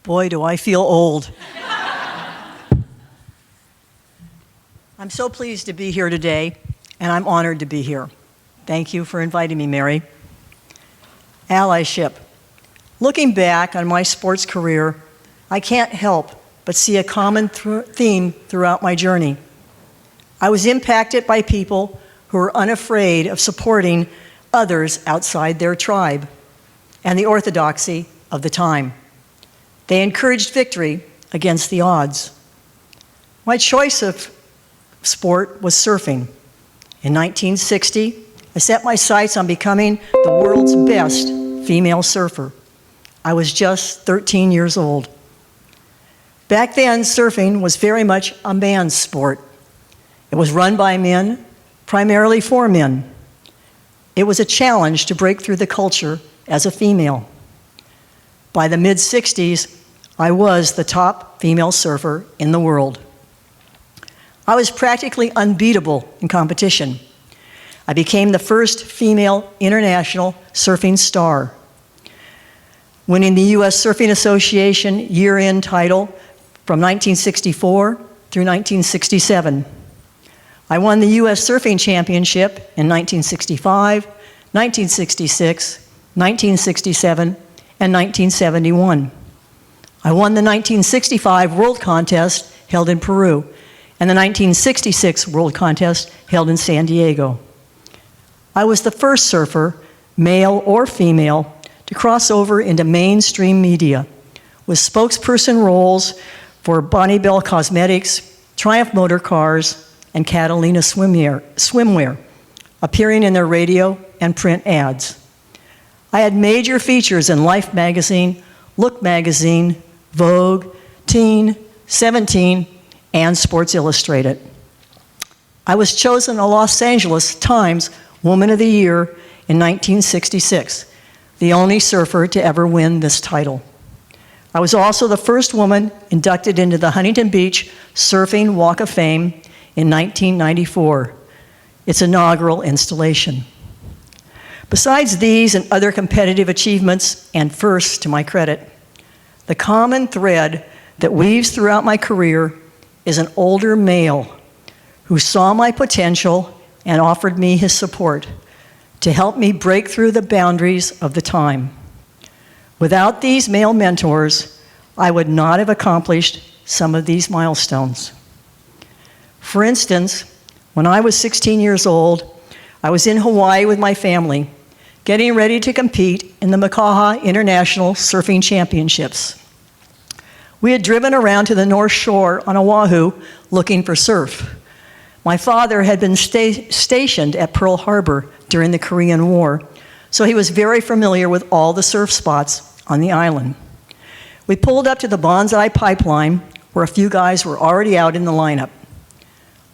Boy, do I feel old. I'm so pleased to be here today, and I'm honored to be here. Thank you for inviting me, Mary. Allyship. Looking back on my sports career, I can't help but see a common theme throughout my journey. I was impacted by people who were unafraid of supporting others outside their tribe and the orthodoxy of the time. They encouraged victory against the odds. My choice of sport was surfing. In 1960, I set my sights on becoming the world's best female surfer. I was just 13 years old. Back then, surfing was very much a man's sport. It was run by men, primarily for men. It was a challenge to break through the culture as a female. By the mid-60s, I was the top female surfer in the world. I was practically unbeatable in competition. I became the first female international surfing star, winning the U.S. Surfing Association year-end title from 1964 through 1967. I won the U.S. Surfing Championship in 1965, 1966, 1967, and 1971. I won the 1965 World Contest held in Peru and the 1966 World Contest held in San Diego. I was the first surfer, male or female, to cross over into mainstream media with spokesperson roles for Bonnie Bell Cosmetics, Triumph Motor Cars, and Catalina Swimwear, appearing in their radio and print ads. I had major features in Life magazine, Look magazine, Vogue, Teen, 17, and Sports Illustrated. I was chosen a Los Angeles Times Woman of the Year in 1966, the only surfer to ever win this title. I was also the first woman inducted into the Huntington Beach Surfing Walk of Fame in 1994, its inaugural installation. Besides these and other competitive achievements and firsts to my credit, the common thread that weaves throughout my career is an older male who saw my potential and offered me his support to help me break through the boundaries of the time. Without these male mentors, I would not have accomplished some of these milestones. For instance, when I was 16 years old, I was in Hawaii with my family, getting ready to compete in the Makaha International Surfing Championships. We had driven around to the North Shore on Oahu looking for surf. My father had been stationed at Pearl Harbor during the Korean War, so he was very familiar with all the surf spots on the island. We pulled up to the Banzai Pipeline, where a few guys were already out in the lineup.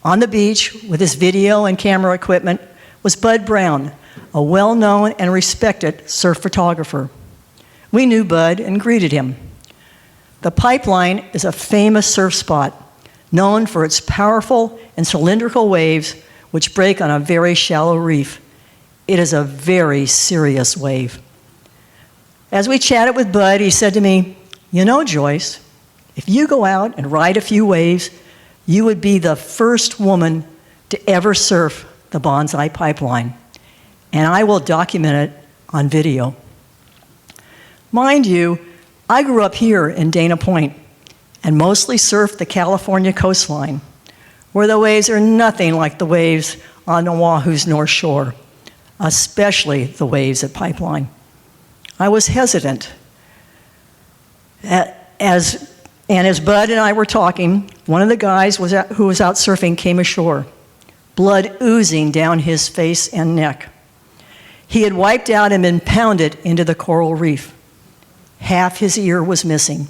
On the beach, with his video and camera equipment, was Bud Brown, a well-known and respected surf photographer. We knew Bud and greeted him. The pipeline is a famous surf spot, known for its powerful and cylindrical waves which break on a very shallow reef. It is a very serious wave. As we chatted with Bud, he said to me, "You know, Joyce, if you go out and ride a few waves, you would be the first woman to ever surf the Banzai Pipeline, and I will document it on video." Mind you, I grew up here in Dana Point and mostly surfed the California coastline, where the waves are nothing like the waves on Oahu's North Shore, especially the waves at Pipeline. I was hesitant. As Bud and I were talking, one of the guys who was out surfing came ashore, blood oozing down his face and neck. He had wiped out and been pounded into the coral reef. Half his ear was missing.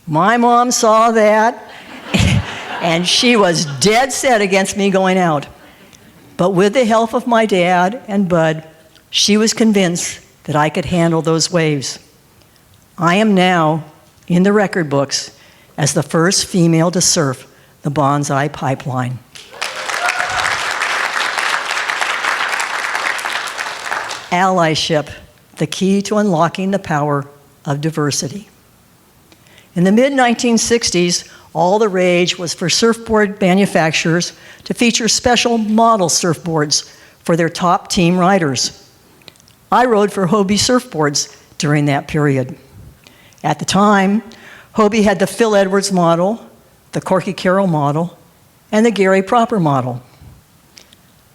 My mom saw that, and she was dead set against me going out. But with the help of my dad and Bud, she was convinced that I could handle those waves. I am now in the record books as the first female to surf the Banzai Pipeline. Allyship, the key to unlocking the power of diversity. In the mid-1960s, all the rage was for surfboard manufacturers to feature special model surfboards for their top team riders. I rode for Hobie surfboards during that period. At the time, Hobie had the Phil Edwards model, the Corky Carroll model, and the Gary Proper model.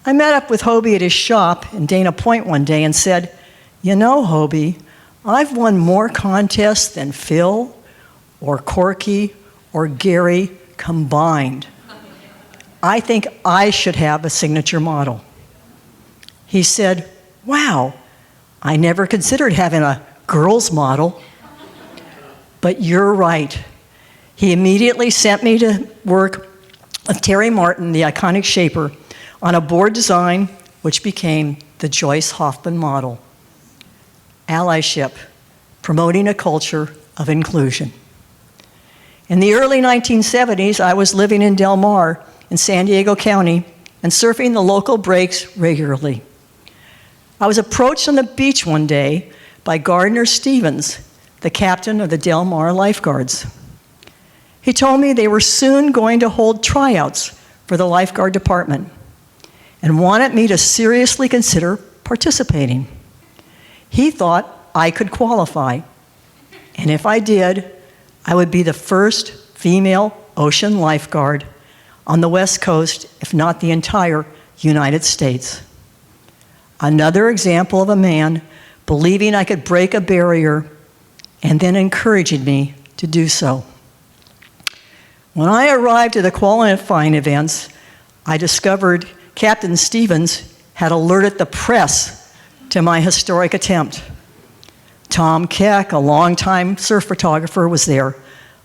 I met up with Hobie at his shop in Dana Point one day and said, "You know, Hobie, I've won more contests than Phil or Corky or Gary combined. I think I should have a signature model." He said, "Wow, I never considered having a girls model, but you're right." He immediately sent me to work with Terry Martin, the iconic shaper, on a board design which became the Joyce Hoffman model. Allyship, promoting a culture of inclusion. In the early 1970s, I was living in Del Mar in San Diego County and surfing the local breaks regularly. I was approached on the beach one day by Gardner Stevens, the captain of the Del Mar lifeguards. He told me they were soon going to hold tryouts for the lifeguard department and wanted me to seriously consider participating. He thought I could qualify, and if I did, I would be the first female ocean lifeguard on the West Coast, if not the entire United States. Another example of a man believing I could break a barrier and then encouraging me to do so. When I arrived at the qualifying events, I discovered Captain Stevens had alerted the press to my historic attempt. Tom Keck, a longtime surf photographer, was there,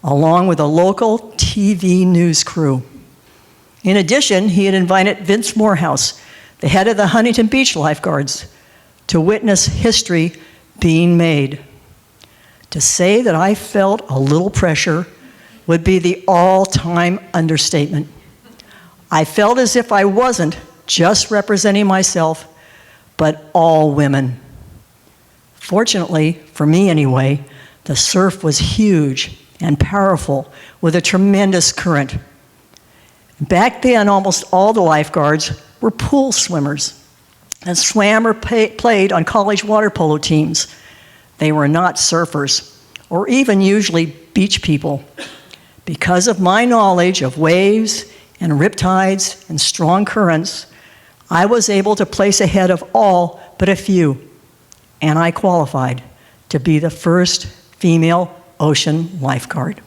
along with a local TV news crew. In addition, he had invited Vince Morehouse, the head of the Huntington Beach lifeguards, to witness history being made. To say that I felt a little pressure would be the all-time understatement. I felt as if I wasn't just representing myself, but all women. Fortunately, for me anyway, the surf was huge and powerful with a tremendous current. Back then, almost all the lifeguards were pool swimmers and swam or played on college water polo teams. They were not surfers, or even usually beach people. Because of my knowledge of waves and riptides and strong currents, I was able to place ahead of all but a few, and I qualified to be the first female ocean lifeguard.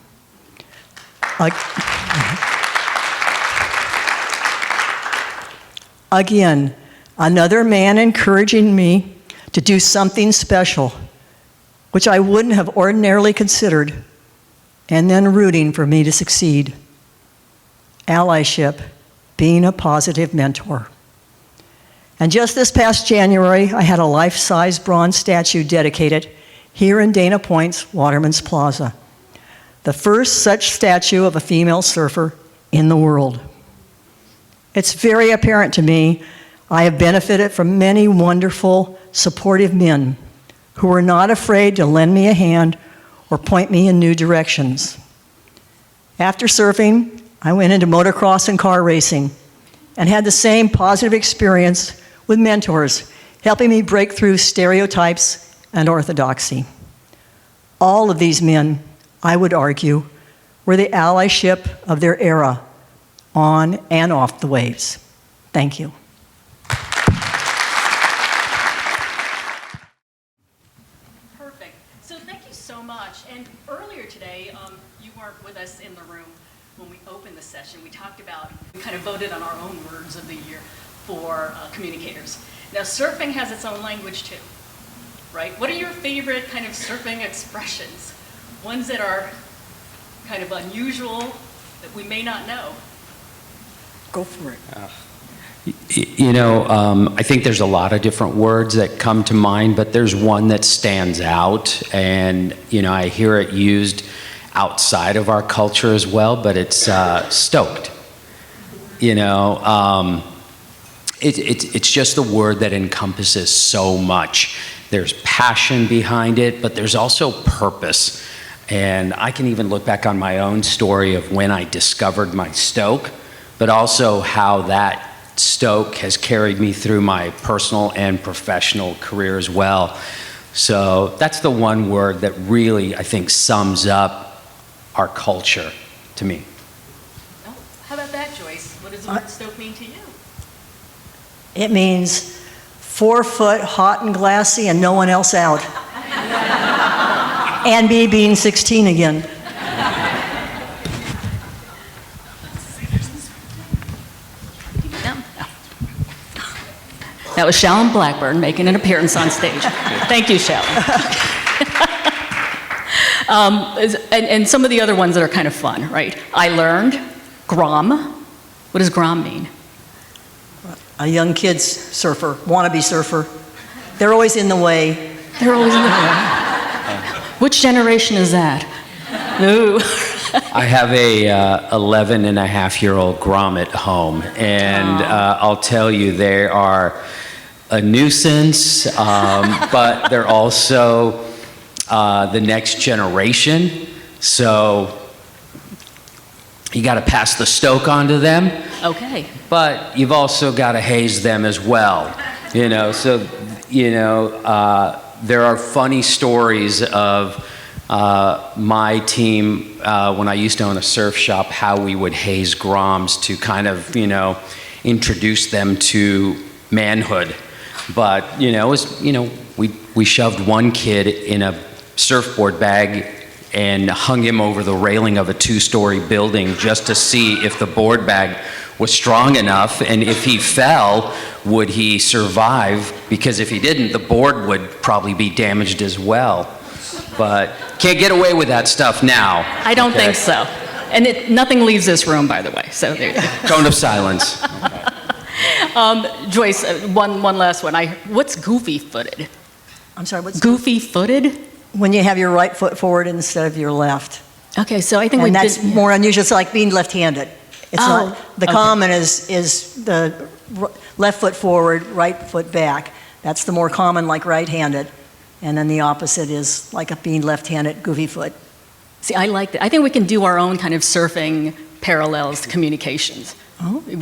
Again, another man encouraging me to do something special, which I wouldn't have ordinarily considered, and then rooting for me to succeed. Allyship, being a positive mentor. And just this past January, I had a life-size bronze statue dedicated here in Dana Point's Waterman's Plaza, the first such statue of a female surfer in the world. It's very apparent to me I have benefited from many wonderful, supportive men who were not afraid to lend me a hand or point me in new directions. After surfing, I went into motocross and car racing and had the same positive experience with mentors, helping me break through stereotypes and orthodoxy. All of these men, I would argue, were the allyship of their era, on and off the waves. Thank you. Perfect. So thank you so much. And earlier today, you weren't with us in the room when we opened the session. We talked about, we kind of voted on our own words of the year for communicators. Now, surfing has its own language too, right? What are your favorite kind of surfing expressions? Ones that are kind of unusual that we may not know? Go for it. I think there's a lot of different words that come to mind, but there's one that stands out, and I hear it used outside of our culture as well, but it's stoked. It's just a word that encompasses so much. There's passion behind it, but there's also purpose. And I can even look back on my own story of when I discovered my stoke, but also how that stoke has carried me through my personal and professional career as well. So that's the one word that really, I think, sums up our culture to me. Oh, how about that, Joyce? What does the word stoke mean to you? It means 4 foot, hot and glassy, and no one else out. And me being 16 again. That was Shallon Blackburn making an appearance on stage. Thank you, Shallon. And some of the other ones that are kind of fun, right? I learned grom. What does grom mean? A young kid's surfer, wannabe surfer. They're always in the way. They're always in the way. Which generation is that? Ooh. I have a 11-and-a-half-year-old Grom at home, and I'll tell you, they are a nuisance, but they're also the next generation. So you got to pass the stoke on to them. Okay. But you've also got to haze them as well. So there are funny stories of my team, when I used to own a surf shop, how we would haze Groms to kind of, introduce them to manhood. But, it was, we shoved one kid in a surfboard bag and hung him over the railing of a 2-story building just to see if the board bag was strong enough, and if he fell, would he survive? Because if he didn't, the board would probably be damaged as well. But can't get away with that stuff now. I don't think so. And nothing leaves this room, by the way. So there you go. Cone of silence. Joyce, one last one. What's goofy-footed? I'm sorry, what's Goofy-footed? when you have your right foot forward instead of your left? Okay, so I think And that's more unusual. It's like being left-handed. It's not, the okay. common is the left foot forward, right foot back. That's the more common, like right-handed. And then the opposite is like being left-handed, goofy foot. See, I like that. I think we can do our own kind of surfing parallels to communications. Oh. We've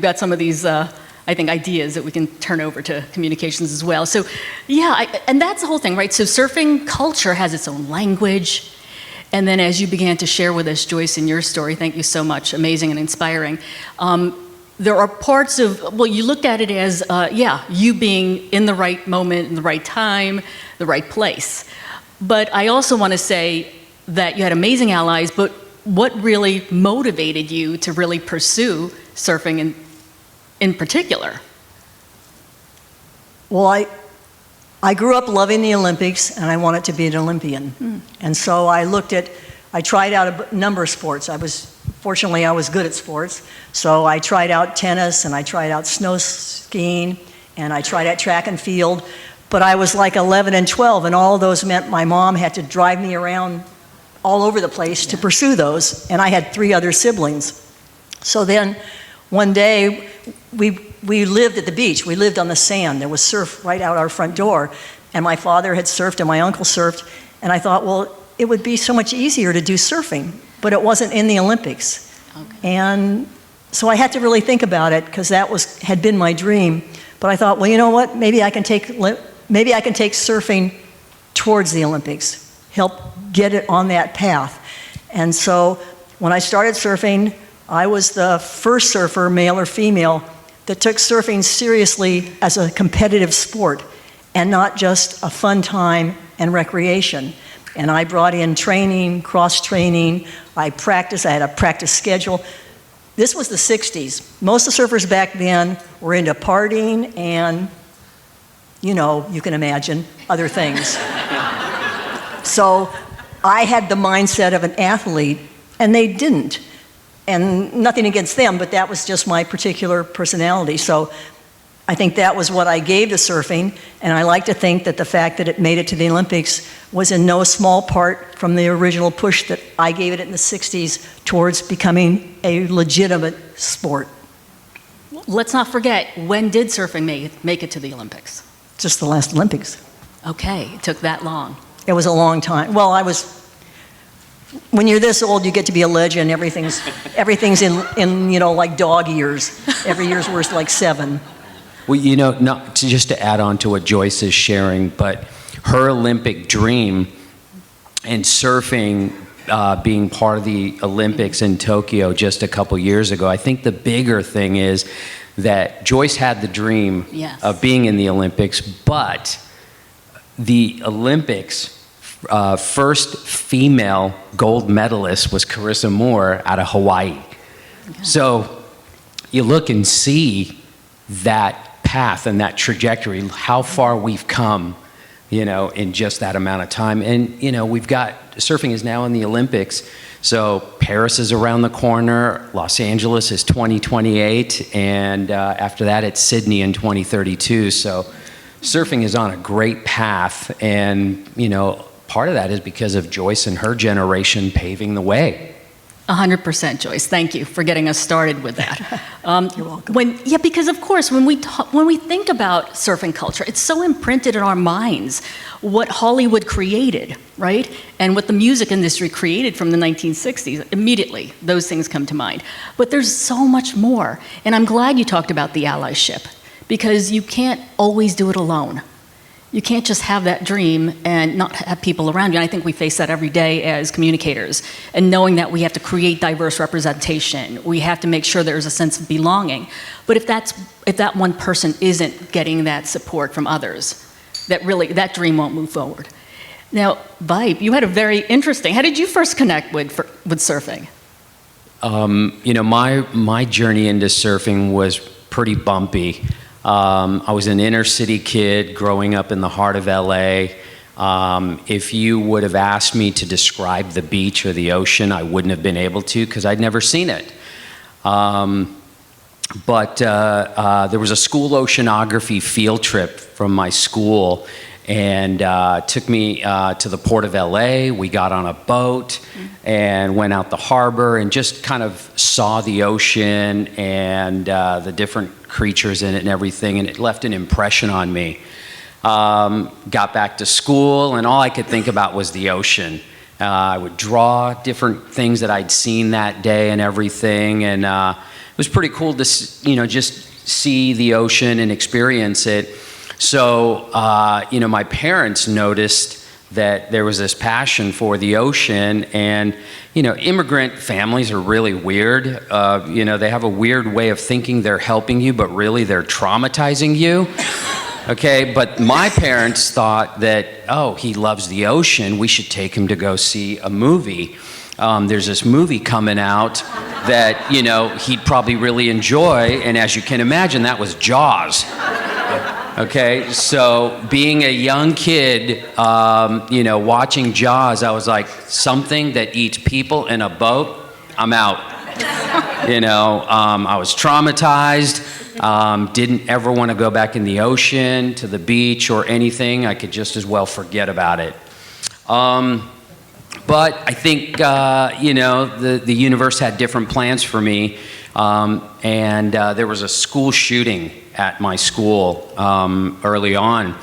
got some of these, I think, ideas that we can turn over to communications as well. So, yeah, and that's the whole thing, right? So surfing culture has its own language. And then as you began to share with us, Joyce, in your story, thank you so much, amazing and inspiring. There are parts of, well, you looked at it as, you being in the right moment, in the right time, the right place. But I also want to say that you had amazing allies, but what really motivated you to really pursue surfing in particular? Well, I grew up loving the Olympics, and I wanted to be an Olympian. And so I tried out a number of sports. Fortunately, I was good at sports. So I tried out tennis, and I tried out snow skiing, and I tried out track and field. But I was like 11 and 12, and all of those meant my mom had to drive me around all over the place to pursue those, and I had 3 other siblings. So then one day, we lived at the beach. We lived on the sand. There was surf right out our front door, and my father had surfed and my uncle surfed, and I thought, well, it would be so much easier to do surfing, but it wasn't in the Olympics. Okay. And so I had to really think about it, because that had been my dream. But I thought, well, you know what? Maybe I can take surfing towards the Olympics, help get it on that path. And so when I started surfing, I was the first surfer, male or female, that took surfing seriously as a competitive sport and not just a fun time and recreation. And I brought in training, cross-training. I had a practice schedule. This was the 60s. Most of the surfers back then were into partying and, you can imagine, other things. So I had the mindset of an athlete, and they didn't. And nothing against them, but that was just my particular personality. So I think that was what I gave to surfing, and I like to think that the fact that it made it to the Olympics was in no small part from the original push that I gave it in the 60s towards becoming a legitimate sport. Let's not forget, when did surfing make it to the Olympics? Just the last Olympics. Okay, it took that long. It was a long time. Well, When you're this old, you get to be a legend. Everything's in like dog years. Every year's worth like 7. Well, just to add on to what Joyce is sharing, but her Olympic dream and surfing being part of the Olympics in Tokyo just a couple years ago, I think the bigger thing is that Joyce had the dream Yes. of being in the Olympics, but the Olympics first female gold medalist was Carissa Moore out of Hawaii. Okay. So you look and see that path and that trajectory, how far we've come, in just that amount of time. And, we've got, surfing is now in the Olympics. So Paris is around the corner, Los Angeles is 2028, and after that it's Sydney in 2032. So surfing is on a great path, and, part of that is because of Joyce and her generation paving the way. 100%, Joyce. Thank you for getting us started with that. You're welcome. Because of course, when we think about surfing culture, it's so imprinted in our minds what Hollywood created, right? And what the music industry created from the 1960s. Immediately, those things come to mind. But there's so much more. And I'm glad you talked about the allyship, because you can't always do it alone. You can't just have that dream and not have people around you. And I think we face that every day as communicators. And knowing that we have to create diverse representation, we have to make sure there's a sense of belonging. But if that one person isn't getting that support from others, that dream won't move forward. Now, Vipe, you had a very interesting. How did you first connect with surfing? My journey into surfing was pretty bumpy. I was an inner city kid growing up in the heart of LA. If you would have asked me to describe the beach or the ocean, I wouldn't have been able to, because I'd never seen it. But there was a school oceanography field trip from my school, and took me to the port of LA. We got on a boat and went out the harbor and just kind of saw the ocean and the different creatures in it and everything, and it left an impression on me. Got back to school, and all I could think about was the ocean. I would draw different things that I'd seen that day and everything, and it was pretty cool to just see the ocean and experience it. So, my parents noticed that there was this passion for the ocean, and, immigrant families are really weird. They have a weird way of thinking they're helping you, but really they're traumatizing you. Okay, but my parents thought that, oh, he loves the ocean, we should take him to go see a movie. There's this movie coming out that, he'd probably really enjoy, and as you can imagine, that was Jaws. Okay, so being a young kid, watching Jaws, I was like, something that eats people in a boat, I'm out. I was traumatized, didn't ever want to go back in the ocean, to the beach, or anything. I could just as well forget about it. But I think, the universe had different plans for me, and there was a school shooting at my school early on,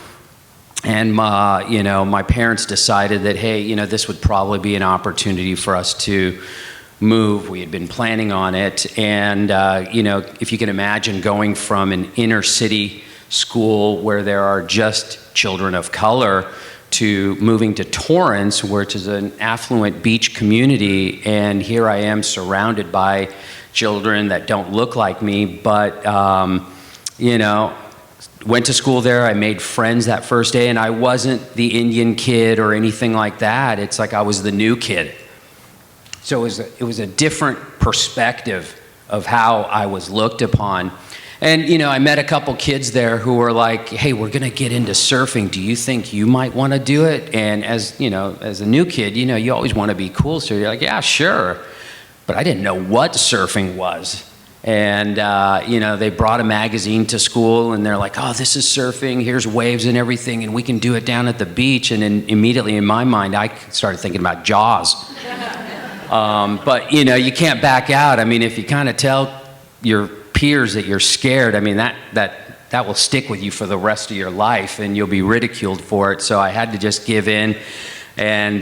and my parents decided that, hey, this would probably be an opportunity for us to move. We had been planning on it, and if you can imagine going from an inner city school where there are just children of color to moving to Torrance, which is an affluent beach community, and here I am surrounded by children that don't look like me, but went to school there. I made friends that first day, and I wasn't the Indian kid or anything like that. It's like I was the new kid. So it was a different perspective of how I was looked upon. And, I met a couple kids there who were like, hey, we're going to get into surfing. Do you think you might want to do it? And as a new kid, you always want to be cool. So you're like, yeah, sure. But I didn't know what surfing was. And, they brought a magazine to school, and they're like, oh, this is surfing, here's waves and everything, and we can do it down at the beach. And then immediately in my mind, I started thinking about Jaws. But, you can't back out. I mean, if you kind of tell your peers that you're scared, I mean, that will stick with you for the rest of your life, and you'll be ridiculed for it. So I had to just give in. And,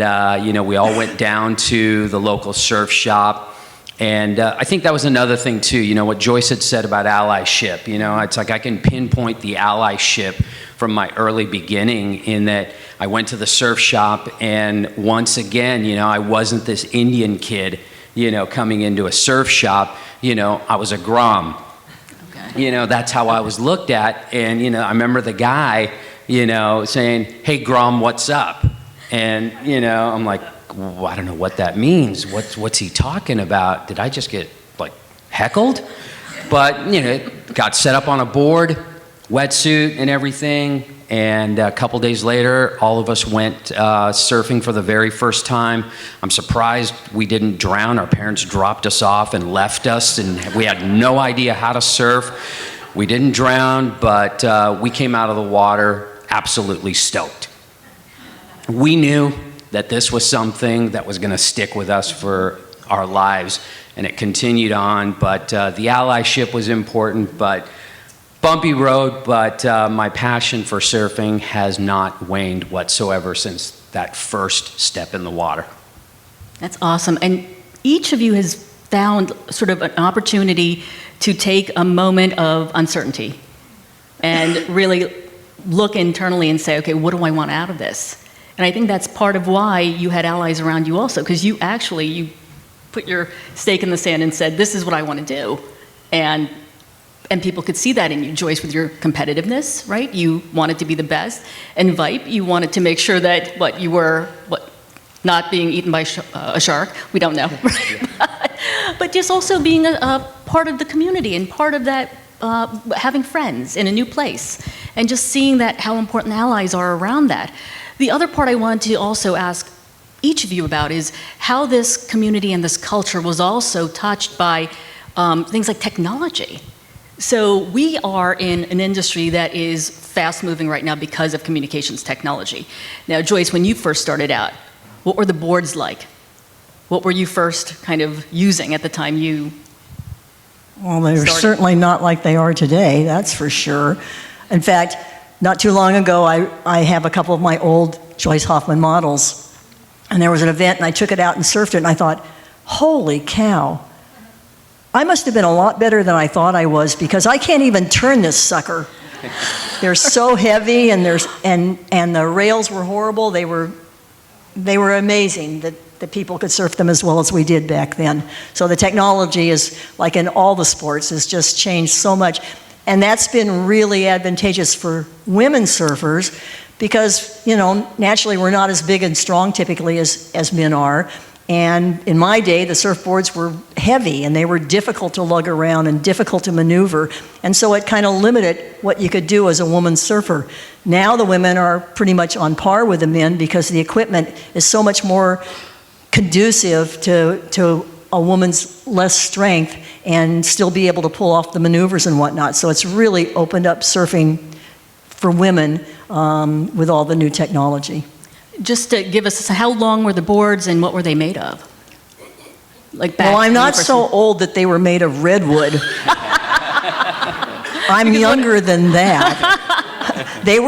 we all went down to the local surf shop. And I think that was another thing too, what Joyce had said about allyship. It's like I can pinpoint the allyship from my early beginning in that I went to the surf shop, and once again, I wasn't this Indian kid, coming into a surf shop. I was a Grom. Okay. That's how I was looked at. And, I remember the guy, saying, "Hey, Grom, what's up?" And, I'm like, well, I don't know what that means. What's he talking about? Did I just get, heckled? But, got set up on a board, wetsuit and everything, and a couple days later, all of us went surfing for the very first time. I'm surprised we didn't drown. Our parents dropped us off and left us, and we had no idea how to surf. We didn't drown, but we came out of the water absolutely stoked. We knew that this was something that was going to stick with us for our lives, and it continued on. But the allyship was important, but bumpy road, but my passion for surfing has not waned whatsoever since that first step in the water. That's awesome. And each of you has found sort of an opportunity to take a moment of uncertainty and really look internally and say, okay, what do I want out of this? And I think that's part of why you had allies around you also, because you put your stake in the sand and said, this is what I want to do. And people could see that in you. Joyce, with your competitiveness, right? You wanted to be the best. And Vipe, you wanted to make sure that you were not being eaten by a shark. We don't know. But just also being a part of the community and part of that, having friends in a new place. And just seeing that how important allies are around that. The other part I wanted to also ask each of you about is how this community and this culture was also touched by things like technology. So we are in an industry that is fast moving right now because of communications technology. Now, Joyce, when you first started out, what were the boards like? What were you first kind of using at the time you Well, they're started? certainly not like they are today, that's for sure. In fact, not too long ago, I have a couple of my old Joyce Hoffman models, and there was an event, and I took it out and surfed it, and I thought, holy cow, I must have been a lot better than I thought I was, because I can't even turn this sucker. They're so heavy, and the rails were horrible. They were amazing that people could surf them as well as we did back then. So the technology is, like in all the sports, has just changed so much. And that's been really advantageous for women surfers because, naturally we're not as big and strong typically as men are. And in my day, the surfboards were heavy and they were difficult to lug around and difficult to maneuver. And so it kind of limited what you could do as a woman surfer. Now the women are pretty much on par with the men because the equipment is so much more conducive to a woman's less strength and still be able to pull off the maneuvers and whatnot. So it's really opened up surfing for women with all the new technology. Just to give us, how long were the boards and what were they made of? Well, I'm not so old that they were made of redwood. I'm younger than that. They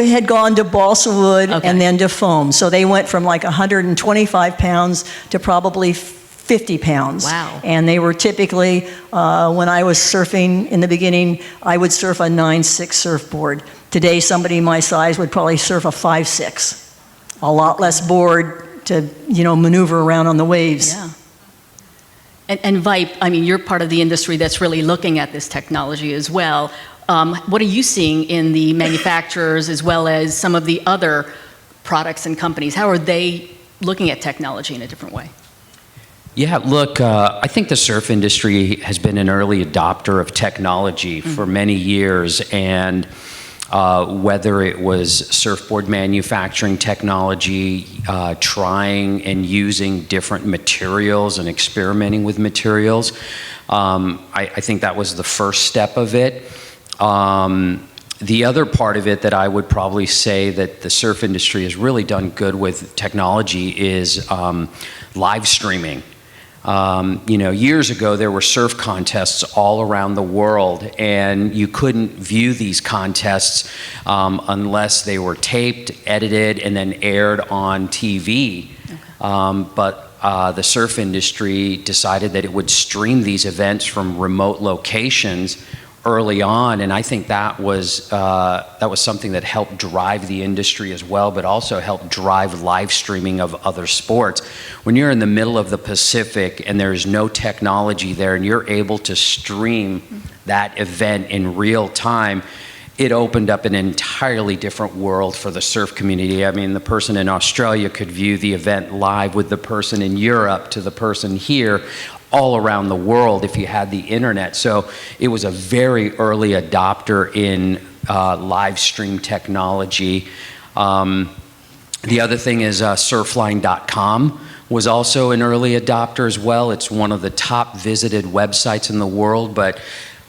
had gone to balsa wood and then to foam. So they went from like 125 pounds to probably 50 pounds. Wow. And they were typically, when I was surfing in the beginning, I would surf a 9.6 surfboard. Today, somebody my size would probably surf a 5.6. A lot less board to, maneuver around on the waves. Yeah. And Vipe, I mean, you're part of the industry that's really looking at this technology as well. What are you seeing in the manufacturers as well as some of the other products and companies? How are they looking at technology in a different way? Yeah, look, I think the surf industry has been an early adopter of technology for many years, and whether it was surfboard manufacturing technology, trying and using different materials and experimenting with materials, I think that was the first step of it. The other part of it that I would probably say that the surf industry has really done good with technology is live streaming. Years ago, there were surf contests all around the world, and you couldn't view these contests unless they were taped, edited, and then aired on TV. Okay. But the surf industry decided that it would stream these events from remote locations early on, and I think that was something that helped drive the industry as well, but also helped drive live streaming of other sports. When you're in the middle of the Pacific and there's no technology there, and you're able to stream that event in real time, it opened up an entirely different world for the surf community. I mean, the person in Australia could view the event live with the person in Europe to the person here, all around the world if you had the internet. So it was a very early adopter in live stream technology. The other thing is surfline.com was also an early adopter as well. It's one of the top visited websites in the world, but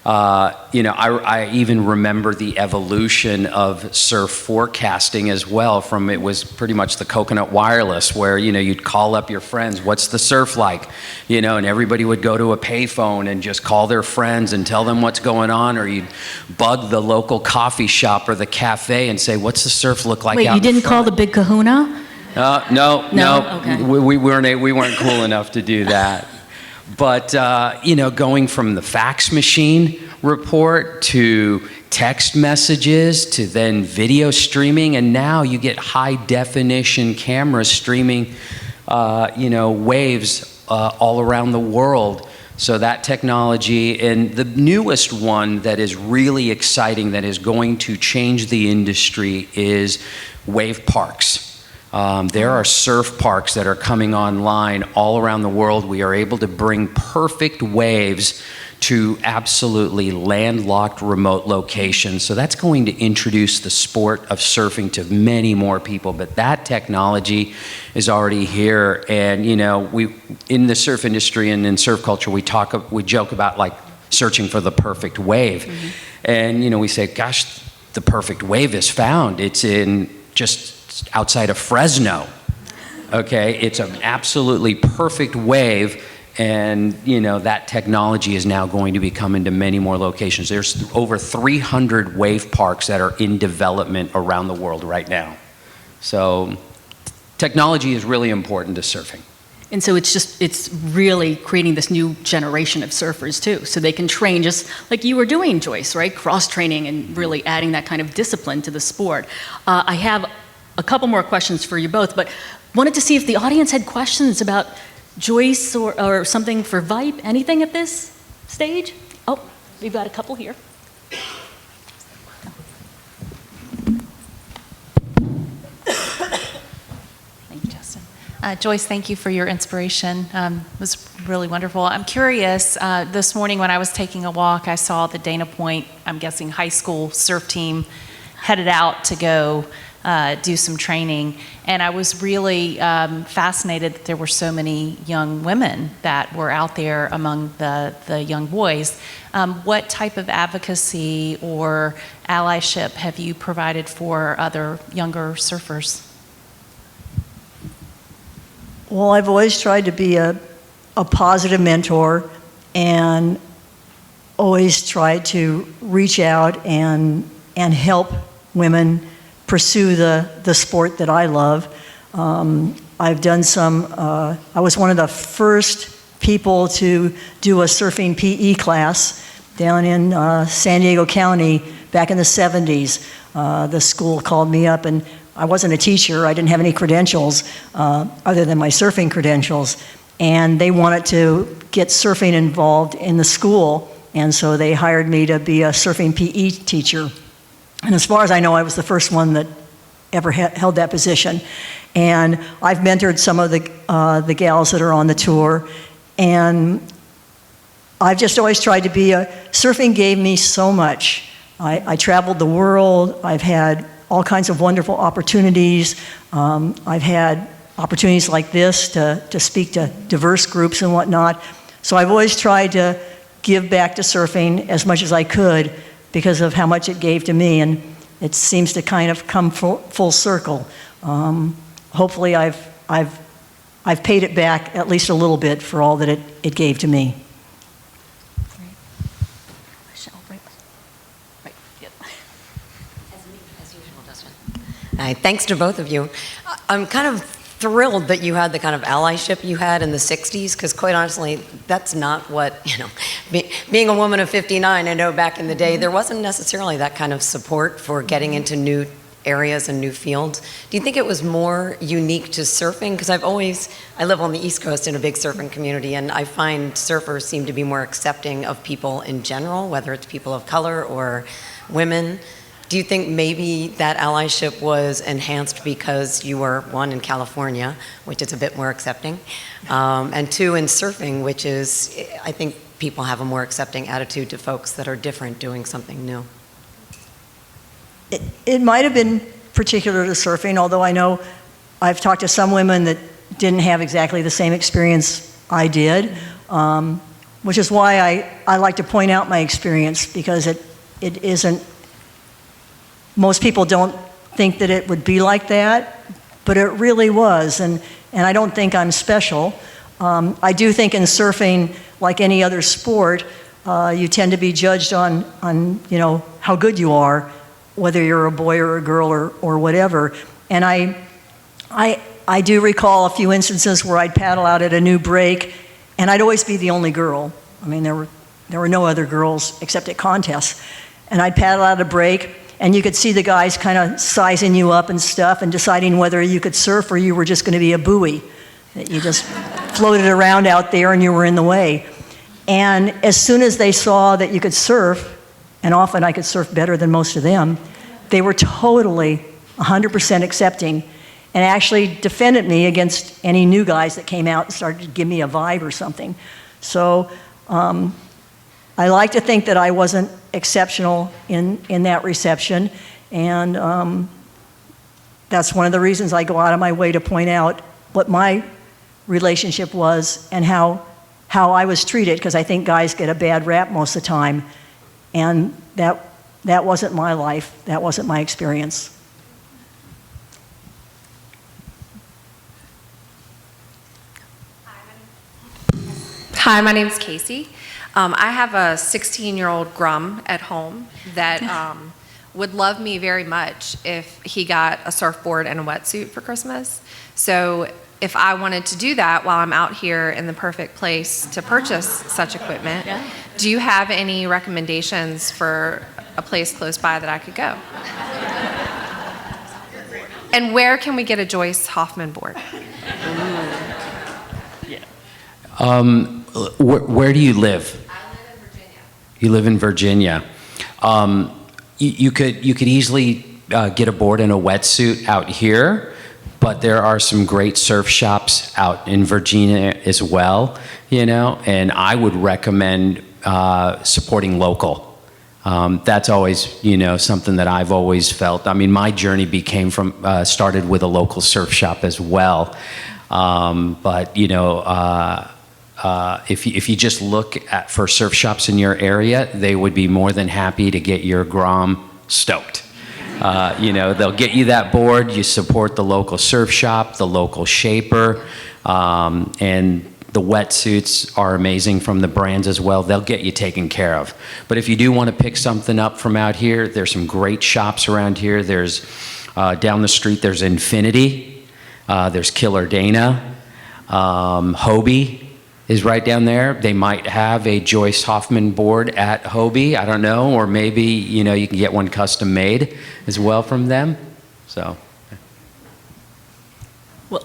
I even remember the evolution of surf forecasting as well. It was pretty much the coconut wireless, where you'd call up your friends, what's the surf like, and everybody would go to a payphone and just call their friends and tell them what's going on, or you'd bug the local coffee shop or the cafe and say, what's the surf look like? Wait, out you didn't in front? call the Big Kahuna? No. Okay. We weren't cool enough to do that. But, going from the fax machine report to text messages to then video streaming, and now you get high definition cameras streaming, waves all around the world. So that technology, and the newest one that is really exciting, that is going to change the industry, is wave parks. There are surf parks that are coming online all around the world. We are able to bring perfect waves to absolutely landlocked remote locations. So that's going to introduce the sport of surfing to many more people. But that technology is already here. And, we in the surf industry and in surf culture, we joke about like searching for the perfect wave. Mm-hmm. And, we say, gosh, the perfect wave is found. It's in just outside of Fresno. Okay, it's an absolutely perfect wave, and that technology is now going to be coming to many more locations. There's over 300 wave parks that are in development around the world right now. So technology is really important to surfing. And so it's really creating this new generation of surfers too, so they can train just like you were doing, Joyce, right? Cross-training and really adding that kind of discipline to the sport. I have a couple more questions for you both, but wanted to see if the audience had questions about Joyce or something for Vipe. Anything at this stage? Oh, we've got a couple here. Thank you, Justin. Joyce, thank you for your inspiration. It was really wonderful. I'm curious, this morning when I was taking a walk, I saw the Dana Point, I'm guessing high school surf team headed out to go do some training, and I was really fascinated that there were so many young women that were out there among the young boys. What type of advocacy or allyship have you provided for other younger surfers? Well, I've always tried to be a positive mentor, and always tried to reach out and help women pursue the sport that I love. I've done I was one of the first people to do a surfing PE class down in San Diego County back in the 70s. The school called me up, and I wasn't a teacher. I didn't have any credentials other than my surfing credentials. And they wanted to get surfing involved in the school, and so they hired me to be a surfing PE teacher. And as far as I know, I was the first one that ever held that position. And I've mentored some of the gals that are on the tour. And I've just always tried to be surfing gave me so much. I traveled the world. I've had all kinds of wonderful opportunities. I've had opportunities like this to speak to diverse groups and whatnot. So I've always tried to give back to surfing as much as I could, because of how much it gave to me, and it seems to kind of come full circle. Hopefully I've I've paid it back at least a little bit for all that it gave to me. Hi, thanks to both of you. I'm kind of thrilled that you had the kind of allyship you had in the 60s, because quite honestly, that's not what, being a woman of 59, I know back in the day, there wasn't necessarily that kind of support for getting into new areas and new fields. Do you think it was more unique to surfing? Because I live on the East Coast in a big surfing community, and I find surfers seem to be more accepting of people in general, whether it's people of color or women. Do you think maybe that allyship was enhanced because you were, one, in California, which is a bit more accepting, and two, in surfing, which is, I think people have a more accepting attitude to folks that are different doing something new? It might have been particular to surfing, although I know I've talked to some women that didn't have exactly the same experience I did, which is why I like to point out my experience, because it isn't. Most people don't think that it would be like that, but it really was, and I don't think I'm special. I do think in surfing, like any other sport, you tend to be judged on how good you are, whether you're a boy or a girl or whatever. And I do recall a few instances where I'd paddle out at a new break, and I'd always be the only girl. I mean, there were no other girls except at contests. And I'd paddle out a break, and you could see the guys kind of sizing you up and stuff and deciding whether you could surf or you were just going to be a buoy, that you just floated around out there and you were in the way. And as soon as they saw that you could surf, and often I could surf better than most of them, they were totally 100% accepting and actually defended me against any new guys that came out and started to give me a vibe or something. So I like to think that I wasn't exceptional in that reception, and that's one of the reasons I go out of my way to point out what my relationship was and how I was treated, because I think guys get a bad rap most of the time, and that wasn't my life, that wasn't my experience. Hi, my name's Casey. I have a 16-year-old Grum at home that would love me very much if he got a surfboard and a wetsuit for Christmas. So if I wanted to do that while I'm out here in the perfect place to purchase such equipment, do you have any recommendations for a place close by that I could go? And where can we get a Joyce Hoffman board? Where do you live? I live in Virginia. You live in Virginia. You could easily get a board and a wetsuit out here, but there are some great surf shops out in Virginia as well, and I would recommend supporting local. That's always, something that I've always felt. I mean, my journey started with a local surf shop as well. But if you just look for surf shops in your area, they would be more than happy to get your Grom stoked. They'll get you that board. You support the local surf shop, the local shaper, and the wetsuits are amazing from the brands as well. They'll get you taken care of. But if you do want to pick something up from out here, there's some great shops around here. There's down the street, there's Infinity. There's Killer Dana. Hobie is right down there. They might have a Joyce Hoffman board at Hobie, I don't know, or maybe, you can get one custom made as well from them, so. Well,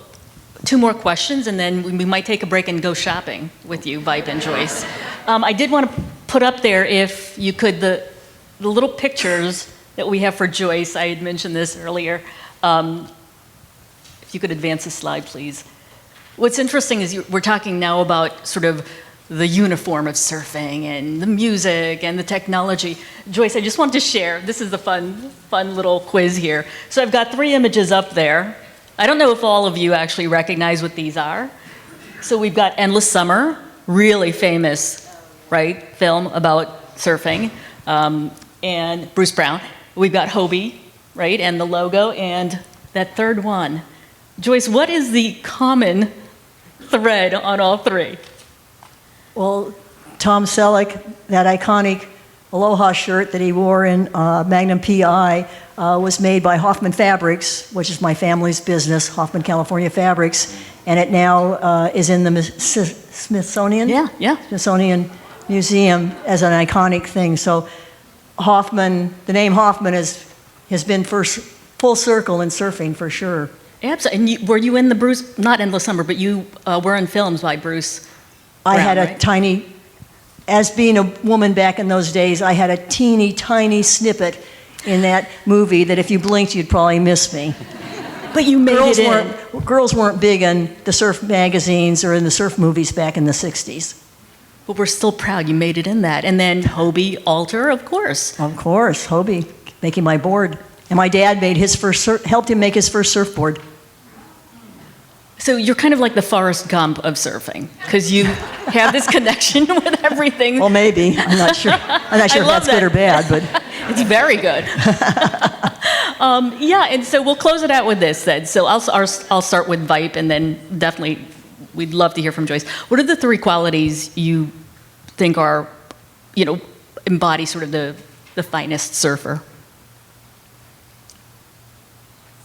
two more questions, and then we might take a break and go shopping with you, Vipe and Joyce. I did want to put up there, if you could, the little pictures that we have for Joyce. I had mentioned this earlier. If you could advance a slide, please. What's interesting is we're talking now about sort of the uniform of surfing and the music and the technology. Joyce, I just wanted to share, this is a fun little quiz here. So I've got 3 images up there. I don't know if all of you actually recognize what these are. So we've got Endless Summer, really famous, right, film about surfing, and Bruce Brown. We've got Hobie, right, and the logo, and that third one. Joyce, what is the common thread on all three? Well, Tom Selleck, that iconic Aloha shirt that he wore in Magnum PI was made by Hoffman Fabrics, which is my family's business, Hoffman California Fabrics, and it now is in the Smithsonian? Yeah. Smithsonian Museum as an iconic thing. So Hoffman, the name Hoffman has been full circle in surfing for sure. Absolutely. And were you in the Bruce, not Endless Summer, but you were in films by Bruce I Brown, had a right? tiny, as being a woman back in those days, I had a teeny tiny snippet in that movie that if you blinked, you'd probably miss me. But you made it in. Girls weren't big in the surf magazines or in the surf movies back in the 60s. But we're still proud you made it in that. And then Hobie Alter, of course. Of course, Hobie, making my board. And my dad made helped him make his first surfboard. So you're kind of like the Forrest Gump of surfing, because you have this connection with everything. Well, maybe. I'm not sure. I'm not sure if love that's good or bad, but It's very good. Yeah, and so we'll close it out with this then. So I'll start with Vipe, and then definitely we'd love to hear from Joyce. What are the three qualities you think are, embody sort of the finest surfer?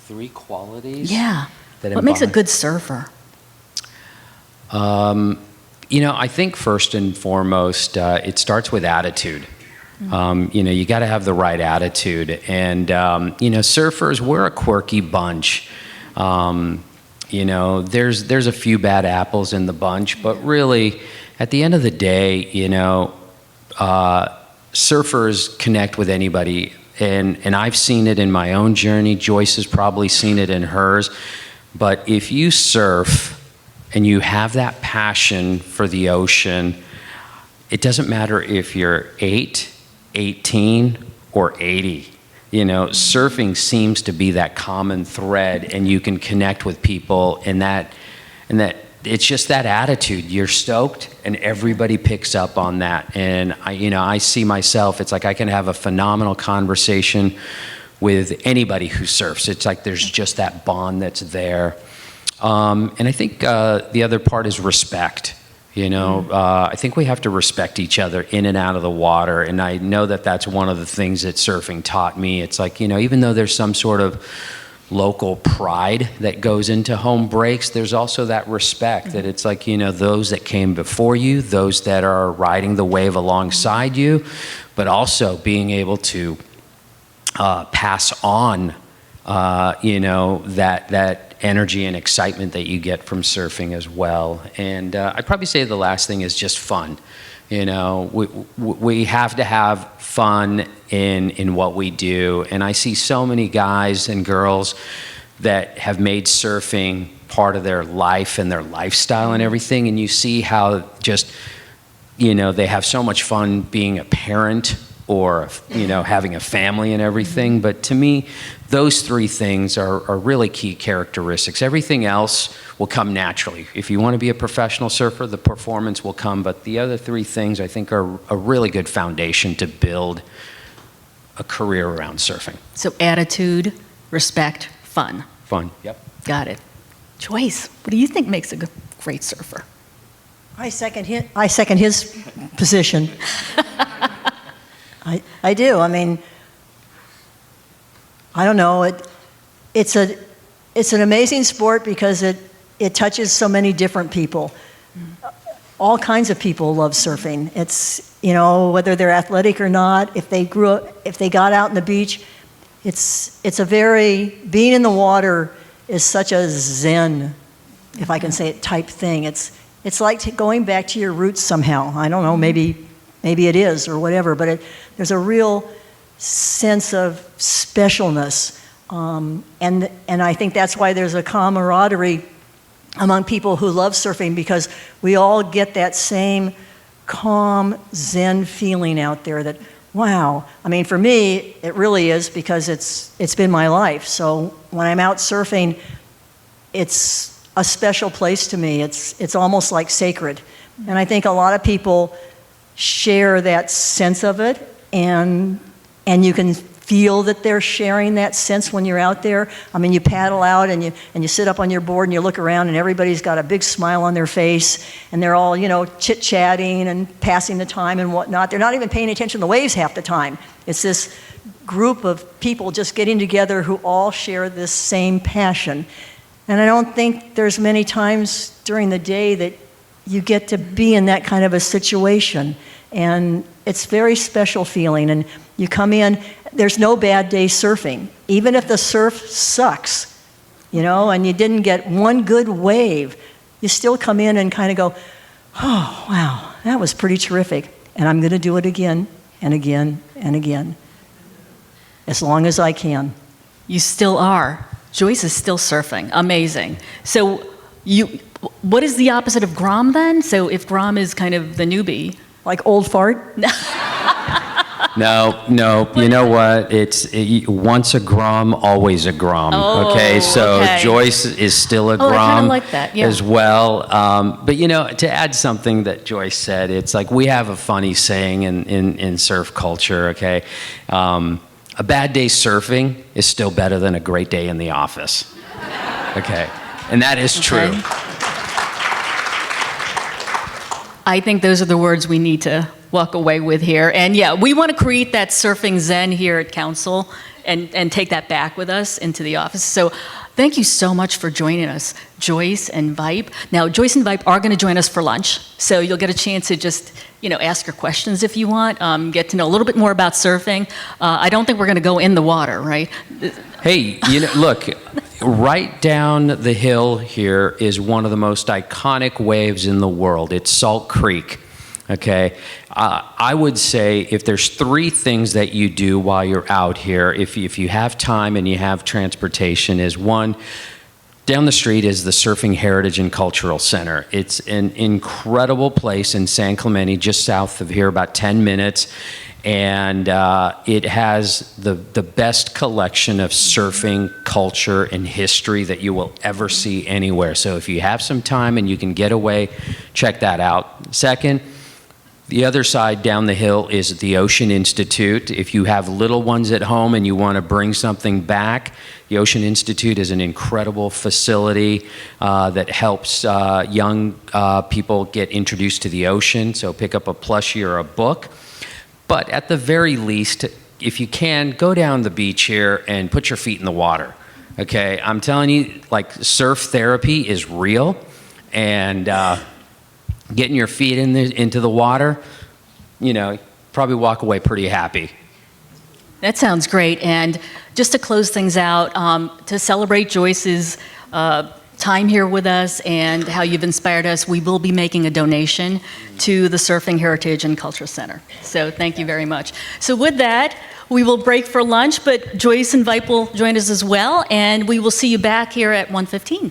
Three qualities? Yeah. That What makes a embody- good surfer? I think first and foremost, it starts with attitude. You got to have the right attitude. And, surfers, we're a quirky bunch. There's a few bad apples in the bunch, but really, at the end of the day, surfers connect with anybody. And I've seen it in my own journey. Joyce has probably seen it in hers. But if you surf and you have that passion for the ocean, it doesn't matter if you're 8, 18, or 80. Surfing seems to be that common thread, and you can connect with people, and that it's just that attitude. You're stoked, and everybody picks up on that. And I see myself. It's like I can have a phenomenal conversation with anybody who surfs. It's like there's just that bond that's there. And I think the other part is respect. I think we have to respect each other in and out of the water. And I know that that's one of the things that surfing taught me. It's like, even though there's some sort of local pride that goes into home breaks, there's also that respect that it's like, those that came before you, those that are riding the wave alongside you, but also being able to pass on, that energy and excitement that you get from surfing as well. And I'd probably say the last thing is just fun. We have to have fun in what we do. And I see so many guys and girls that have made surfing part of their life and their lifestyle and everything. And you see how just, they have so much fun being a parent or, having a family and everything. But to me, those three things are really key characteristics. Everything else will come naturally. If you want to be a professional surfer, the performance will come. But the other three things, I think, are a really good foundation to build a career around surfing. So attitude, respect, fun. Fun. Yep. Got it. Joyce, what do you think makes a great surfer? I second his position. I do. I mean, I don't know. It's an amazing sport because it touches so many different people. All kinds of people love surfing. It's, whether they're athletic or not, if they got out on the beach, it's a being in the water is such a zen, if I can say it, type thing. It's like going back to your roots somehow. I don't know, maybe it is or whatever, but there's a real sense of specialness. And I think that's why there's a camaraderie among people who love surfing, because we all get that same calm, zen feeling out there that, wow. I mean, for me, it really is, because it's been my life. So when I'm out surfing, it's a special place to me. It's almost like sacred. And I think a lot of people share that sense of it, and you can feel that they're sharing that sense when you're out there. I mean, you paddle out and you sit up on your board and you look around and everybody's got a big smile on their face and they're all, chit-chatting and passing the time and whatnot. They're not even paying attention to the waves half the time. It's this group of people just getting together who all share this same passion. And I don't think there's many times during the day that you get to be in that kind of a situation. And it's very special feeling. And you come in, there's no bad day surfing. Even if the surf sucks, and you didn't get one good wave, you still come in and kind of go, oh, wow, that was pretty terrific. And I'm going to do it again and again and again, as long as I can. You still are. Joyce is still surfing. Amazing. So what is the opposite of Grom then? So if Grom is kind of the newbie. Like old fart? No, you know what? Once a Grom, always a Grom. Oh, okay, so okay. Joyce is still a I kinda Grom like that, yeah. as well. But to add something that Joyce said, it's like we have a funny saying in surf culture, okay? A bad day surfing is still better than a great day in the office. Okay, and that is true. I think those are the words we need to walk away with here. And yeah, we want to create that surfing zen here at Council and take that back with us into the office. So thank you so much for joining us, Joyce and Vipe. Now, Joyce and Vipe are going to join us for lunch, so you'll get a chance to just, ask your questions if you want, get to know a little bit more about surfing. I don't think we're going to go in the water, right? Hey, look, right down the hill here is one of the most iconic waves in the world. It's Salt Creek. Okay, I would say if there's three things that you do while you're out here, if you have time and you have transportation, is one, down the street is the Surfing Heritage and Cultural Center. It's an incredible place in San Clemente, just south of here, about 10 minutes. And it has the best collection of surfing culture and history that you will ever see anywhere. So if you have some time and you can get away, check that out. Second, the other side down the hill is the Ocean Institute. If you have little ones at home and you want to bring something back, the Ocean Institute is an incredible facility that helps young people get introduced to the ocean. So pick up a plushie or a book. But at the very least, if you can, go down the beach here and put your feet in the water. Okay, I'm telling you, like, surf therapy is real, and getting your feet into the water, probably walk away pretty happy. That sounds great. And just to close things out, to celebrate Joyce's time here with us and how you've inspired us, we will be making a donation to the Surfing Heritage and Cultural Center. So thank you very much. So with that, we will break for lunch, but Joyce and Vipe will join us as well, and we will see you back here at 1:15.